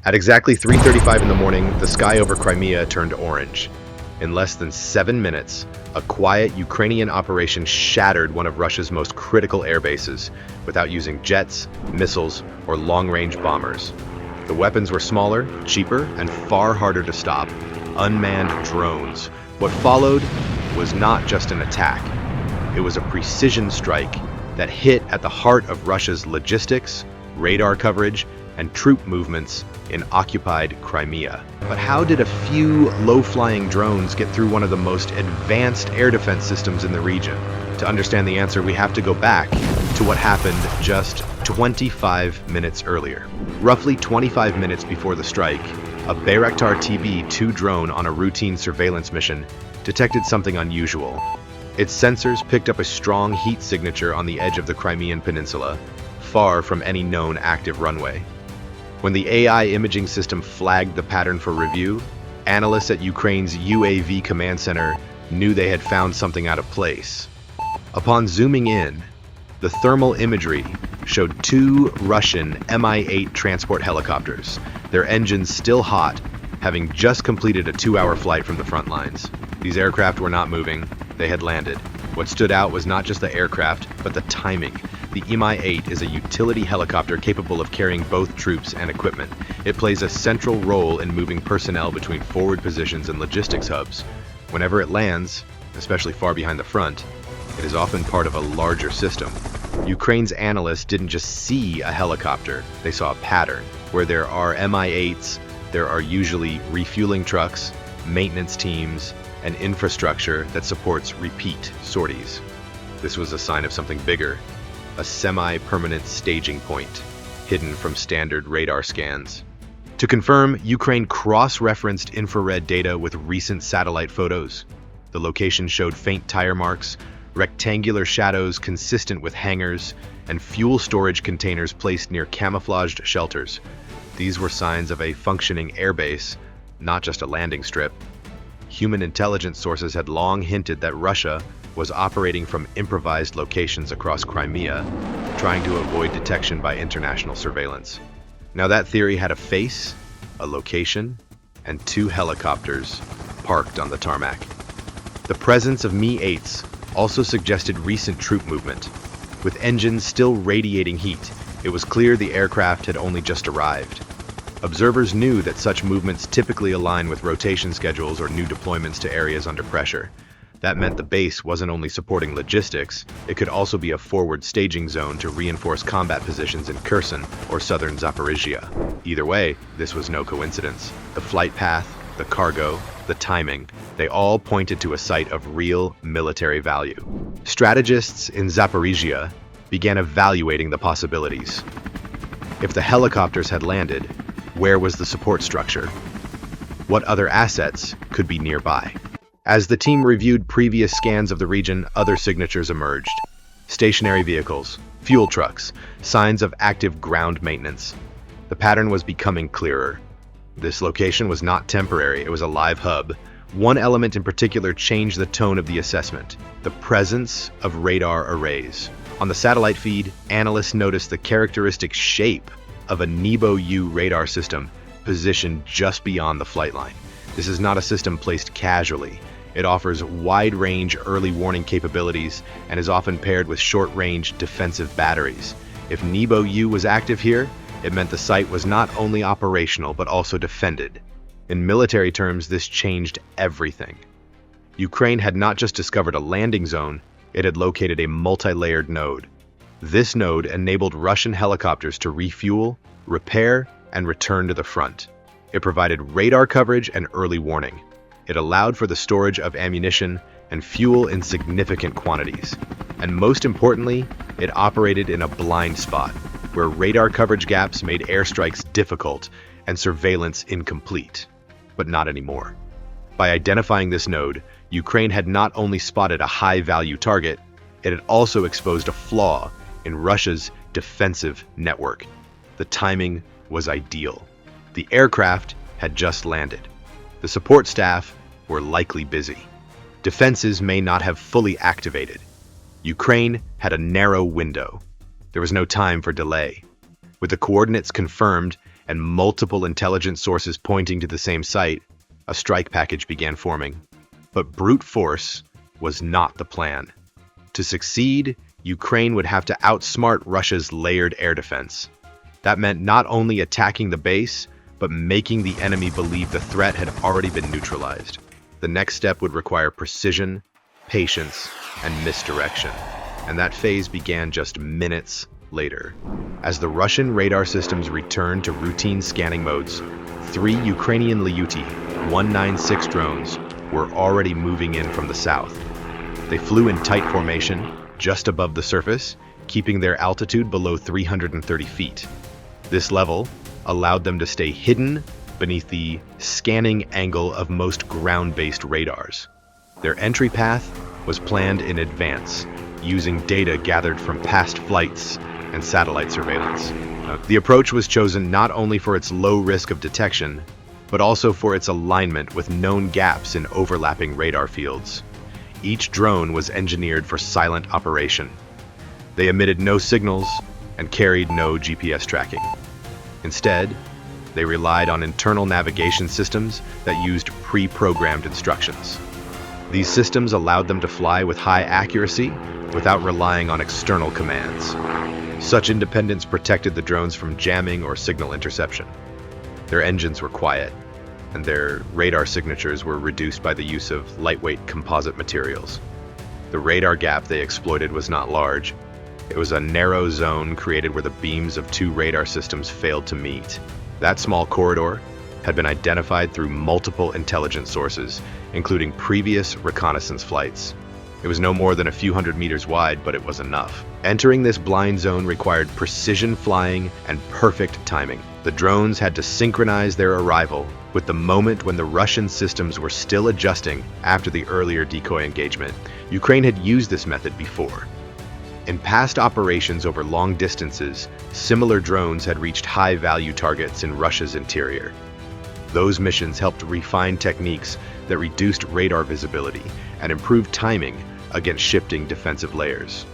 At exactly 3:35 in the morning, the sky over Crimea turned orange. In less than 7 minutes, a quiet Ukrainian operation shattered one of Russia's most critical air bases without using jets, missiles, or long-range bombers. The weapons were smaller, cheaper, and far harder to stop. Unmanned drones. What followed was not just an attack. It was a precision strike that hit at the heart of Russia's logistics, radar coverage, and troop movements in occupied Crimea. But how did a few low-flying drones get through one of the most advanced air defense systems in the region? To understand the answer, we have to go back to what happened just 25 minutes earlier. Roughly 25 minutes before the strike, a Bayraktar TB-2 drone on a routine surveillance mission detected something unusual. Its sensors picked up a strong heat signature on the edge of the Crimean Peninsula, far from any known active runway. When the AI imaging system flagged the pattern for review, analysts at Ukraine's UAV command center knew they had found something out of place. Upon zooming in, the thermal imagery showed two Russian Mi-8 transport helicopters, their engines still hot, having just completed a 2-hour flight from the front lines. These aircraft were not moving, they had landed. What stood out was not just the aircraft, but the timing. The Mi-8 is a utility helicopter capable of carrying both troops and equipment. It plays a central role in moving personnel between forward positions and logistics hubs. Whenever it lands, especially far behind the front, it is often part of a larger system. Ukraine's analysts didn't just see a helicopter, they saw a pattern. Where there are Mi-8s, there are usually refueling trucks, maintenance teams, and infrastructure that supports repeat sorties. This was a sign of something bigger, a semi-permanent staging point, hidden from standard radar scans. To confirm, Ukraine cross-referenced infrared data with recent satellite photos. The location showed faint tire marks, rectangular shadows consistent with hangars, and fuel storage containers placed near camouflaged shelters. These were signs of a functioning airbase, not just a landing strip. Human intelligence sources had long hinted that Russia was operating from improvised locations across Crimea, trying to avoid detection by international surveillance. Now that theory had a face, a location, and two helicopters parked on the tarmac. The presence of Mi-8s also suggested recent troop movement. With engines still radiating heat, it was clear the aircraft had only just arrived. Observers knew that such movements typically align with rotation schedules or new deployments to areas under pressure. That meant the base wasn't only supporting logistics, it could also be a forward staging zone to reinforce combat positions in Kherson or southern Zaporizhia. Either way, this was no coincidence. The flight path, the cargo, the timing, they all pointed to a site of real military value. Strategists in Zaporizhia began evaluating the possibilities. If the helicopters had landed, where was the support structure? What other assets could be nearby? As the team reviewed previous scans of the region, other signatures emerged. Stationary vehicles, fuel trucks, signs of active ground maintenance. The pattern was becoming clearer. This location was not temporary, it was a live hub. One element in particular changed the tone of the assessment: the presence of radar arrays. On the satellite feed, analysts noticed the characteristic shape of a Nebo-U radar system positioned just beyond the flight line. This is not a system placed casually. It offers wide-range early warning capabilities and is often paired with short-range defensive batteries. If Nebo-U was active here, it meant the site was not only operational but also defended. In military terms, this changed everything. Ukraine had not just discovered a landing zone, it had located a multi-layered node. This node enabled Russian helicopters to refuel, repair, and return to the front. It provided radar coverage and early warning. It allowed for the storage of ammunition and fuel in significant quantities. And most importantly, it operated in a blind spot, where radar coverage gaps made airstrikes difficult and surveillance incomplete. But not anymore. By identifying this node, Ukraine had not only spotted a high-value target, it had also exposed a flaw in Russia's defensive network. The timing was ideal. The aircraft had just landed. The support staff were likely busy. Defenses may not have fully activated. Ukraine had a narrow window. There was no time for delay. With the coordinates confirmed and multiple intelligence sources pointing to the same site, a strike package began forming. But brute force was not the plan. To succeed, Ukraine would have to outsmart Russia's layered air defense. That meant not only attacking the base, but making the enemy believe the threat had already been neutralized. The next step would require precision, patience, and misdirection. And that phase began just minutes later. As the Russian radar systems returned to routine scanning modes, 3 Ukrainian Lyuty-196 drones were already moving in from the south. They flew in tight formation, just above the surface, keeping their altitude below 330 feet. This level allowed them to stay hidden beneath the scanning angle of most ground-based radars. Their entry path was planned in advance, using data gathered from past flights and satellite surveillance. The approach was chosen not only for its low risk of detection, but also for its alignment with known gaps in overlapping radar fields. Each drone was engineered for silent operation. They emitted no signals and carried no GPS tracking. Instead, they relied on internal navigation systems that used pre-programmed instructions. These systems allowed them to fly with high accuracy without relying on external commands. Such independence protected the drones from jamming or signal interception. Their engines were quiet, and their radar signatures were reduced by the use of lightweight composite materials. The radar gap they exploited was not large. It was a narrow zone created where the beams of 2 radar systems failed to meet. That small corridor had been identified through multiple intelligence sources, including previous reconnaissance flights. It was no more than a few hundred meters wide, but it was enough. Entering this blind zone required precision flying and perfect timing. The drones had to synchronize their arrival with the moment when the Russian systems were still adjusting after the earlier decoy engagement. Ukraine had used this method before. In past operations over long distances, similar drones had reached high-value targets in Russia's interior. Those missions helped refine techniques that reduced radar visibility and improved timing against shifting defensive layers.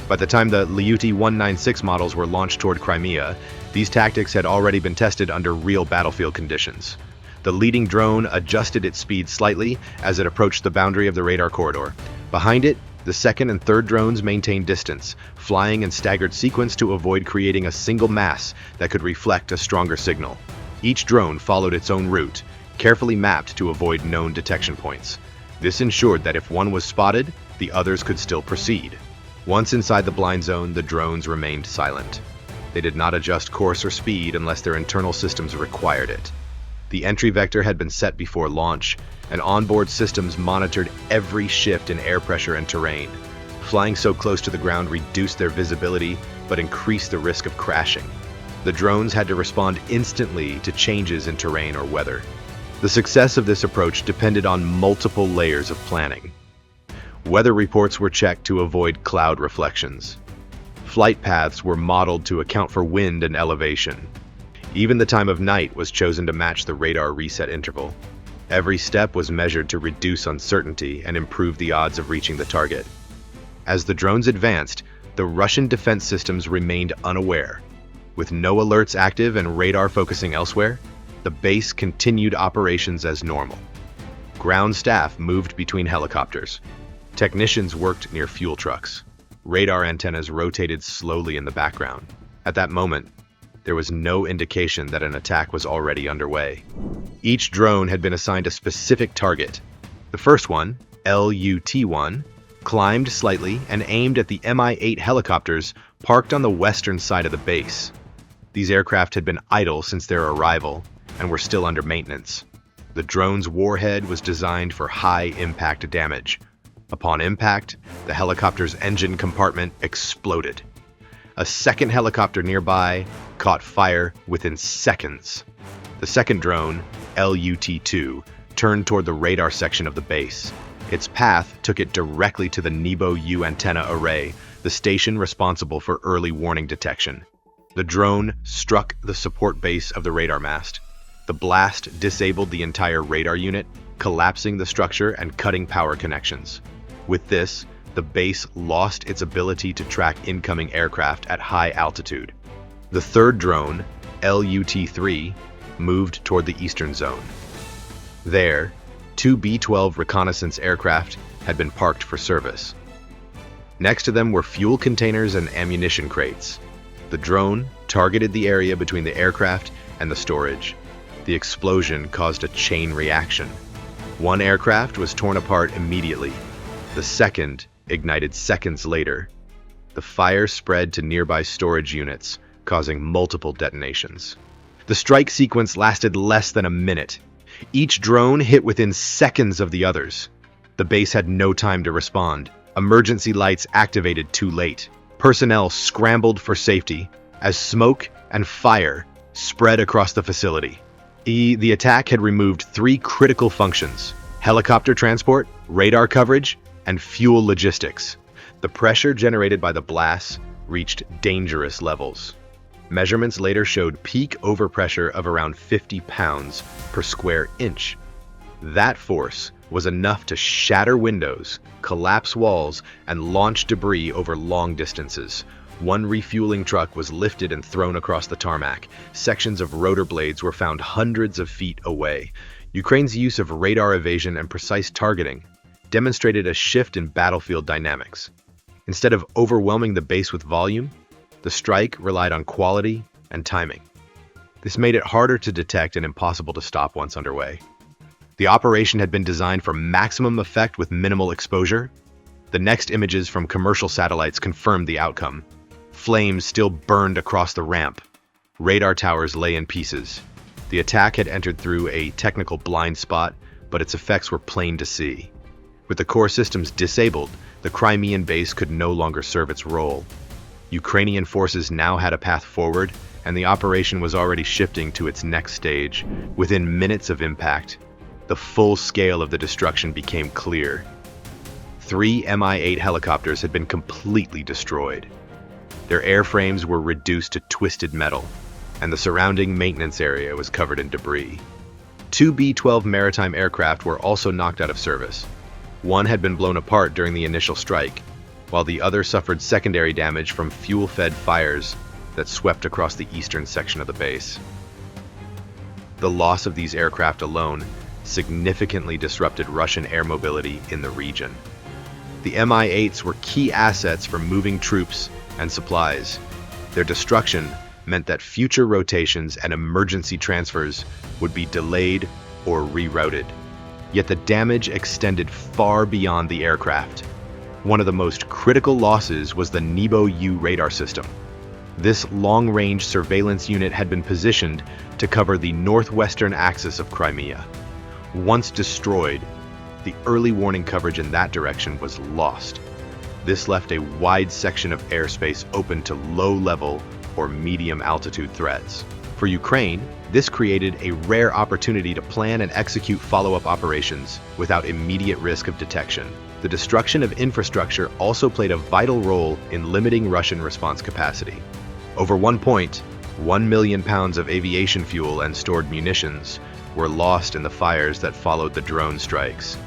By the time the Lyuty-196 models were launched toward Crimea, these tactics had already been tested under real battlefield conditions. The leading drone adjusted its speed slightly as it approached the boundary of the radar corridor. Behind it, the second and third drones maintained distance, flying in staggered sequence to avoid creating a single mass that could reflect a stronger signal. Each drone followed its own route, carefully mapped to avoid known detection points. This ensured that if one was spotted, the others could still proceed. Once inside the blind zone, the drones remained silent. They did not adjust course or speed unless their internal systems required it. The entry vector had been set before launch, and onboard systems monitored every shift in air pressure and terrain. Flying so close to the ground reduced their visibility, but increased the risk of crashing. The drones had to respond instantly to changes in terrain or weather. The success of this approach depended on multiple layers of planning. Weather reports were checked to avoid cloud reflections. Flight paths were modeled to account for wind and elevation. Even the time of night was chosen to match the radar reset interval. Every step was measured to reduce uncertainty and improve the odds of reaching the target. As the drones advanced, the Russian defense systems remained unaware. With no alerts active and radar focusing elsewhere, the base continued operations as normal. Ground staff moved between helicopters. Technicians worked near fuel trucks. Radar antennas rotated slowly in the background. At that moment, there was no indication that an attack was already underway. Each drone had been assigned a specific target. The first one, LUT-1, climbed slightly and aimed at the Mi-8 helicopters parked on the western side of the base. These aircraft had been idle since their arrival and were still under maintenance. The drone's warhead was designed for high-impact damage. Upon impact, the helicopter's engine compartment exploded. A second helicopter nearby caught fire within seconds. The second drone, LUT-2, turned toward the radar section of the base. Its path took it directly to the Nebo-U antenna array, the station responsible for early warning detection. The drone struck the support base of the radar mast. The blast disabled the entire radar unit, collapsing the structure and cutting power connections. With this, the base lost its ability to track incoming aircraft at high altitude. The third drone, LUT-3 moved toward the eastern zone. There, two B-12 reconnaissance aircraft had been parked for service. Next to them were fuel containers and ammunition crates. The drone targeted the area between the aircraft and the storage. The explosion caused a chain reaction. One aircraft was torn apart immediately. The second ignited seconds later. The fire spread to nearby storage units, causing multiple detonations. The strike sequence lasted less than a minute. Each drone hit within seconds of the others. The base had no time to respond. Emergency lights activated too late. Personnel scrambled for safety as smoke and fire spread across the facility. The attack had removed three critical functions: helicopter transport, radar coverage, and fuel logistics. The pressure generated by the blasts reached dangerous levels. Measurements later showed peak overpressure of around 50 pounds per square inch. That force was enough to shatter windows, collapse walls, and launch debris over long distances. One refueling truck was lifted and thrown across the tarmac. Sections of rotor blades were found hundreds of feet away. Ukraine's use of radar evasion and precise targeting demonstrated a shift in battlefield dynamics. Instead of overwhelming the base with volume, the strike relied on quality and timing. This made it harder to detect and impossible to stop once underway. The operation had been designed for maximum effect with minimal exposure. The next images from commercial satellites confirmed the outcome. Flames still burned across the ramp. Radar towers lay in pieces. The attack had entered through a technical blind spot, but its effects were plain to see. With the core systems disabled, the Crimean base could no longer serve its role. Ukrainian forces now had a path forward, and the operation was already shifting to its next stage. Within minutes of impact, the full scale of the destruction became clear. 3 Mi-8 helicopters had been completely destroyed. Their airframes were reduced to twisted metal, and the surrounding maintenance area was covered in debris. 2 B-12 maritime aircraft were also knocked out of service. One had been blown apart during the initial strike, while the other suffered secondary damage from fuel-fed fires that swept across the eastern section of the base. The loss of these aircraft alone significantly disrupted Russian air mobility in the region. The Mi-8s were key assets for moving troops and supplies. Their destruction meant that future rotations and emergency transfers would be delayed or rerouted. Yet the damage extended far beyond the aircraft. One of the most critical losses was the Nebo-U radar system. This long-range surveillance unit had been positioned to cover the northwestern axis of Crimea. Once destroyed, the early warning coverage in that direction was lost. This left a wide section of airspace open to low-level or medium-altitude threats. For Ukraine, this created a rare opportunity to plan and execute follow-up operations without immediate risk of detection. The destruction of infrastructure also played a vital role in limiting Russian response capacity. Over 1.1 million pounds of aviation fuel and stored munitions were lost in the fires that followed the drone strikes.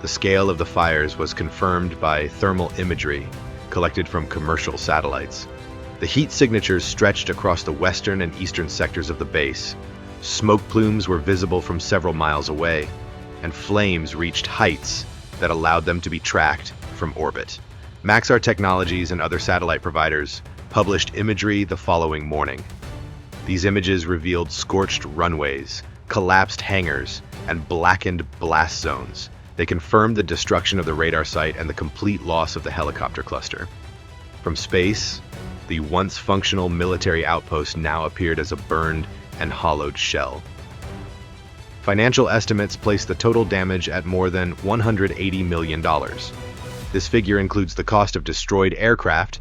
The scale of the fires was confirmed by thermal imagery collected from commercial satellites. The heat signatures stretched across the western and eastern sectors of the base. Smoke plumes were visible from several miles away, and flames reached heights that allowed them to be tracked from orbit. Maxar Technologies and other satellite providers published imagery the following morning. These images revealed scorched runways, collapsed hangars, and blackened blast zones. They confirmed the destruction of the radar site and the complete loss of the helicopter cluster. From space, the once functional military outpost now appeared as a burned and hollowed shell. Financial estimates place the total damage at more than $180 million. This figure includes the cost of destroyed aircraft,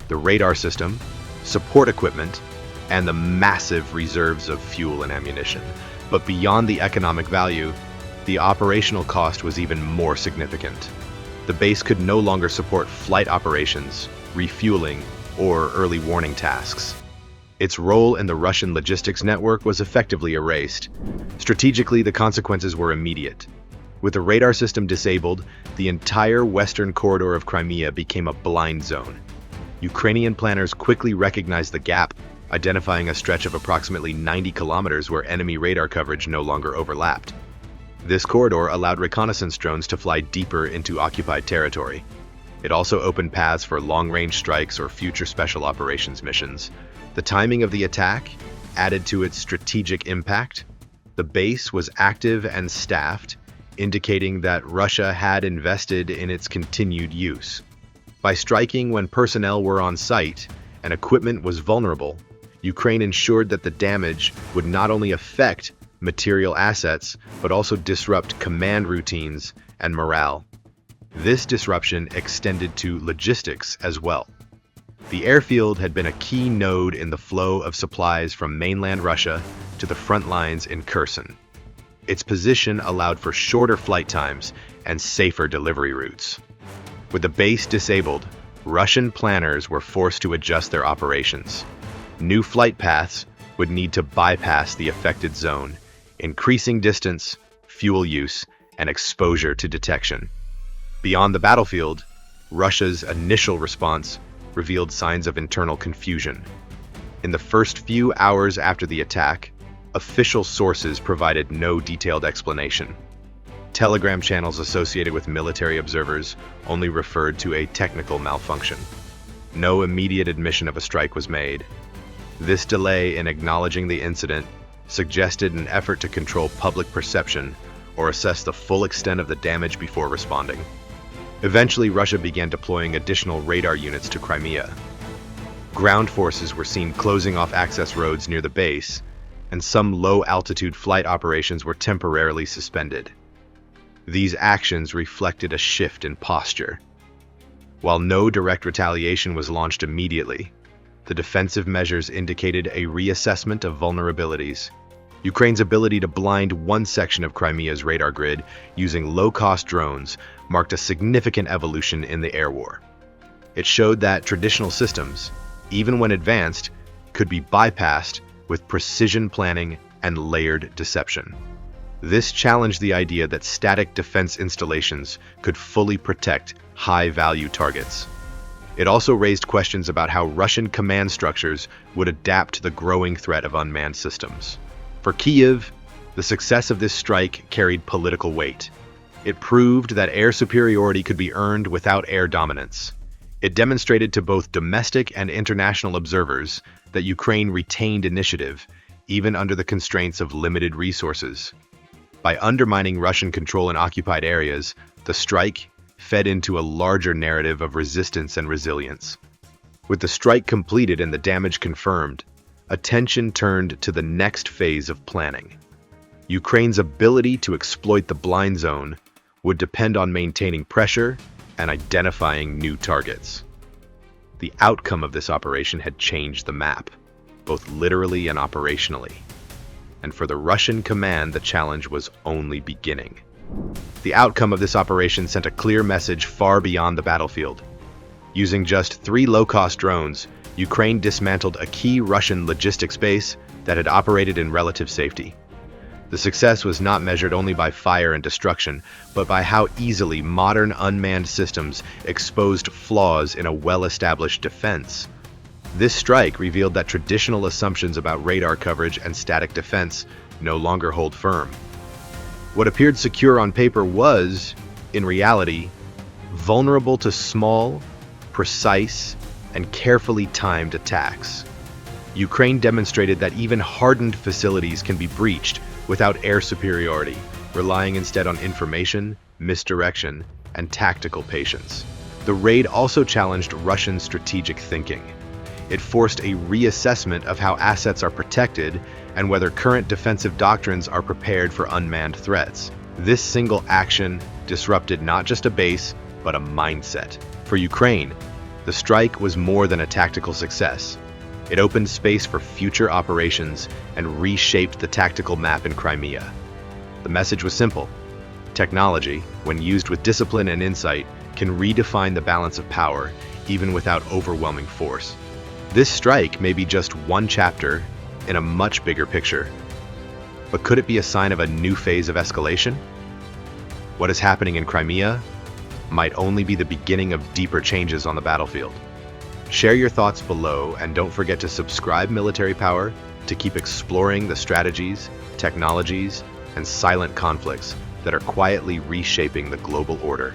the radar system, support equipment, and the massive reserves of fuel and ammunition. But beyond the economic value, the operational cost was even more significant. The base could no longer support flight operations, refueling, or early warning tasks. Its role in the Russian logistics network was effectively erased. Strategically, the consequences were immediate. With the radar system disabled, the entire western corridor of Crimea became a blind zone. Ukrainian planners quickly recognized the gap, identifying a stretch of approximately 90 kilometers where enemy radar coverage no longer overlapped. This corridor allowed reconnaissance drones to fly deeper into occupied territory. It also opened paths for long-range strikes or future special operations missions. The timing of the attack added to its strategic impact. The base was active and staffed, indicating that Russia had invested in its continued use. By striking when personnel were on site and equipment was vulnerable, Ukraine ensured that the damage would not only affect material assets, but also disrupt command routines and morale. This disruption extended to logistics as well. The airfield had been a key node in the flow of supplies from mainland Russia to the front lines in Kherson. Its position allowed for shorter flight times and safer delivery routes. With the base disabled, Russian planners were forced to adjust their operations. New flight paths would need to bypass the affected zone, increasing distance, fuel use, and exposure to detection. Beyond the battlefield, Russia's initial response revealed signs of internal confusion. In the first few hours after the attack, official sources provided no detailed explanation. Telegram channels associated with military observers only referred to a technical malfunction. No immediate admission of a strike was made. This delay in acknowledging the incident suggested an effort to control public perception or assess the full extent of the damage before responding. Eventually, Russia began deploying additional radar units to Crimea. Ground forces were seen closing off access roads near the base, and some low-altitude flight operations were temporarily suspended. These actions reflected a shift in posture. While no direct retaliation was launched immediately, the defensive measures indicated a reassessment of vulnerabilities. Ukraine's ability to blind one section of Crimea's radar grid using low-cost drones marked a significant evolution in the air war. It showed that traditional systems, even when advanced, could be bypassed with precision planning and layered deception. This challenged the idea that static defense installations could fully protect high-value targets. It also raised questions about how Russian command structures would adapt to the growing threat of unmanned systems. For Kyiv, the success of this strike carried political weight. It proved that air superiority could be earned without air dominance. It demonstrated to both domestic and international observers that Ukraine retained initiative, even under the constraints of limited resources. By undermining Russian control in occupied areas, the strike fed into a larger narrative of resistance and resilience. With the strike completed and the damage confirmed, attention turned to the next phase of planning. Ukraine's ability to exploit the blind zone would depend on maintaining pressure and identifying new targets. The outcome of this operation had changed the map, both literally and operationally. And for the Russian command, the challenge was only beginning. The outcome of this operation sent a clear message far beyond the battlefield. Using just 3 low-cost drones, Ukraine dismantled a key Russian logistics base that had operated in relative safety. The success was not measured only by fire and destruction, but by how easily modern unmanned systems exposed flaws in a well-established defense. This strike revealed that traditional assumptions about radar coverage and static defense no longer hold firm. What appeared secure on paper was, in reality, vulnerable to small, precise, and carefully timed attacks. Ukraine demonstrated that even hardened facilities can be breached without air superiority, relying instead on information, misdirection, and tactical patience. The raid also challenged Russian strategic thinking. It forced a reassessment of how assets are protected and whether current defensive doctrines are prepared for unmanned threats. This single action disrupted not just a base, but a mindset. For Ukraine, the strike was more than a tactical success. It opened space for future operations and reshaped the tactical map in Crimea. The message was simple. Technology, when used with discipline and insight, can redefine the balance of power, even without overwhelming force. This strike may be just one chapter in a much bigger picture, but could it be a sign of a new phase of escalation? What is happening in Crimea might only be the beginning of deeper changes on the battlefield. Share your thoughts below, and don't forget to subscribe Military Power to keep exploring the strategies, technologies, and silent conflicts that are quietly reshaping the global order.